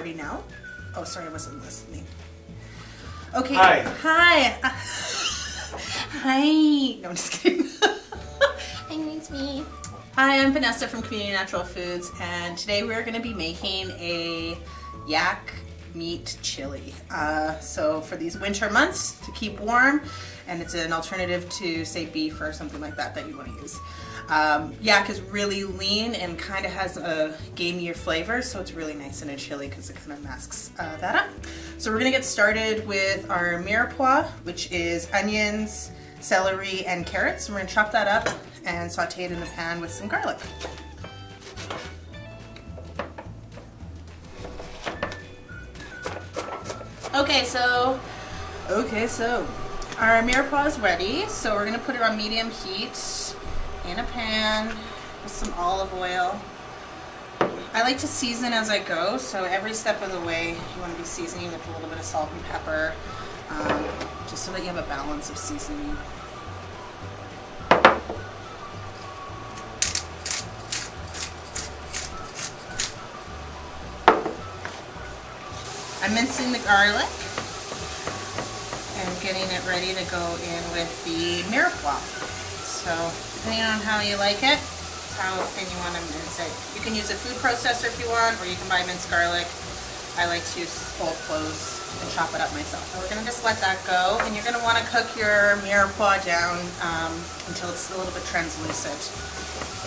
already know? Oh, sorry, I wasn't listening. Okay. Hi. Hi. Hi. No, I'm just kidding. Hi, it's me. Hi, I'm Vanessa from Community Natural Foods, and today we're going to be making a yak meat chili. So for these winter months to keep warm, and it's an alternative to, say, beef or something like that you want to use. Yak is really lean and kind of has a gamier flavor, so it's really nice in a chili because it kind of masks that up. So we're going to get started with our mirepoix, which is onions, celery, and carrots. We're going to chop that up and saute it in the pan with some garlic. Okay, so our mirepoix is ready. So we're going to put it on medium heat in a pan with some olive oil. I like to season as I go, so every step of the way you want to be seasoning with a little bit of salt and pepper, just so that you have a balance of seasoning. I'm mincing the garlic and getting it ready to go in with the mirepoix. So depending on how you like it, how thin you want to mince it. You can use a food processor if you want, or you can buy minced garlic. I like to use whole cloves and chop it up myself. So we're going to just let that go, and you're going to want to cook your mirepoix down until it's a little bit translucent.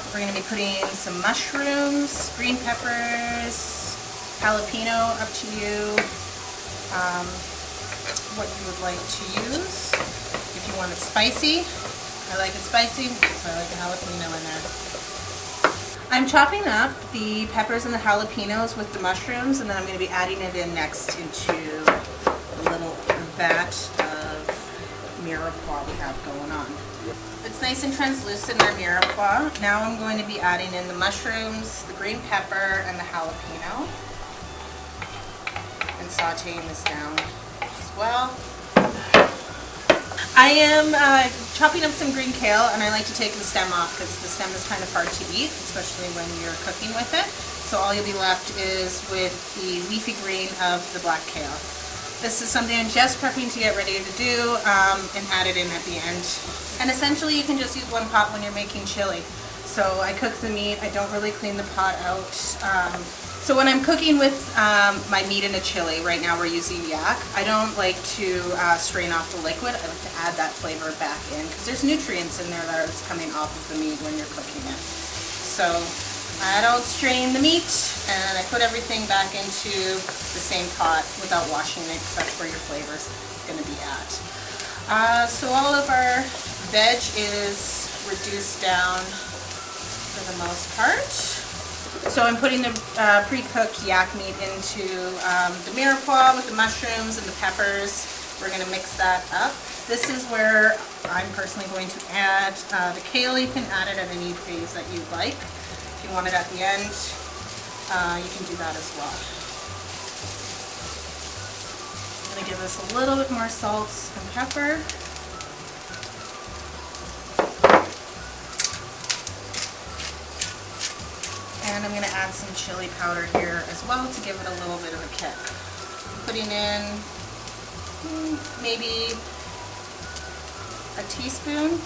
We're going to be putting some mushrooms, green peppers, jalapeno, up to you, what you would like to use. If you want it spicy, I like it spicy, so I like a jalapeno in there. I'm chopping up the peppers and the jalapenos with the mushrooms, and then I'm going to be adding it in next into a little vat of mirepoix we have going on. It's nice and translucent, our mirepoix. Now I'm going to be adding in the mushrooms, the green pepper, and the jalapeno, and sauteing this down as well. I am chopping up some green kale, and I like to take the stem off because the stem is kind of hard to eat, especially when you're cooking with it. So all you'll be left is with the leafy green of the black kale. This is something I'm just prepping to get ready to do and add it in at the end. And essentially you can just use one pot when you're making chili. So I cook the meat, I don't really clean the pot out. So when I'm cooking with my meat in a chili, right now we're using yak, I don't like to strain off the liquid. I like to add that flavor back in because there's nutrients in there that are coming off of the meat when you're cooking it. So I don't strain the meat, and I put everything back into the same pot without washing it because that's where your flavor's going to be at. So all of our veg is reduced down for the most part. So I'm putting the pre-cooked yak meat into the mirepoix with the mushrooms and the peppers. We're going to mix that up. This is where I'm personally going to add the kale. You can add it at any phase that you like. If you want it at the end, you can do that as well. I'm going to give this a little bit more salt and pepper. And I'm going to add some chili powder here as well to give it a little bit of a kick. I'm putting in maybe a teaspoon,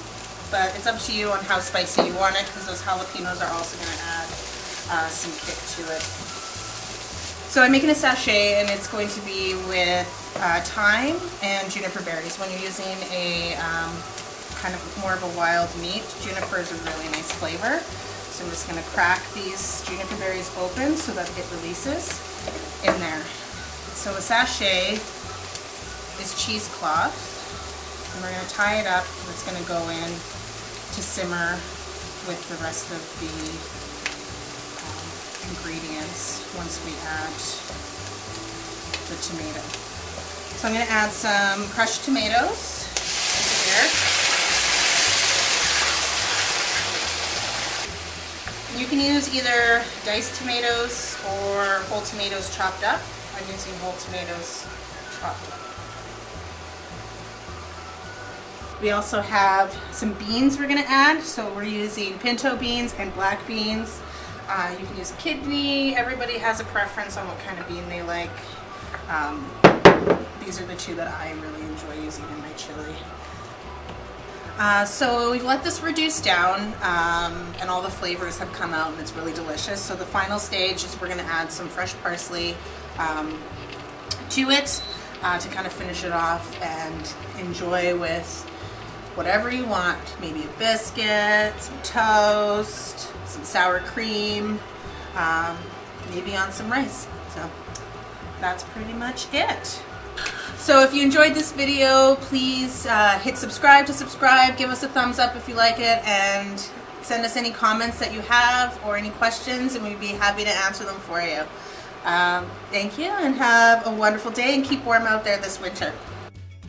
but it's up to you on how spicy you want it because those jalapenos are also going to add some kick to it. So I'm making a sachet, and it's going to be with thyme and juniper berries. When you're using a kind of more of a wild meat, juniper is a really nice flavor. So I'm just going to crack these juniper berries open so that it releases in there. So a sachet is cheesecloth, and we're going to tie it up, and it's going to go in to simmer with the rest of the ingredients once we add the tomato. So I'm going to add some crushed tomatoes into here. You can use either diced tomatoes or whole tomatoes chopped up. I'm using whole tomatoes chopped up. We also have some beans we're going to add. So we're using pinto beans and black beans. You can use kidney. Everybody has a preference on what kind of bean they like. These are the two that I really enjoy using in my chili. So we've let this reduce down, and all the flavors have come out, and it's really delicious. So the final stage is we're going to add some fresh parsley to it to kind of finish it off and enjoy with whatever you want. Maybe a biscuit, some toast, some sour cream, maybe on some rice. So that's pretty much it. So if you enjoyed this video, please hit subscribe to subscribe, give us a thumbs up if you like it, and send us any comments that you have or any questions, and we'd be happy to answer them for you. Thank you, and have a wonderful day, and keep warm out there this winter.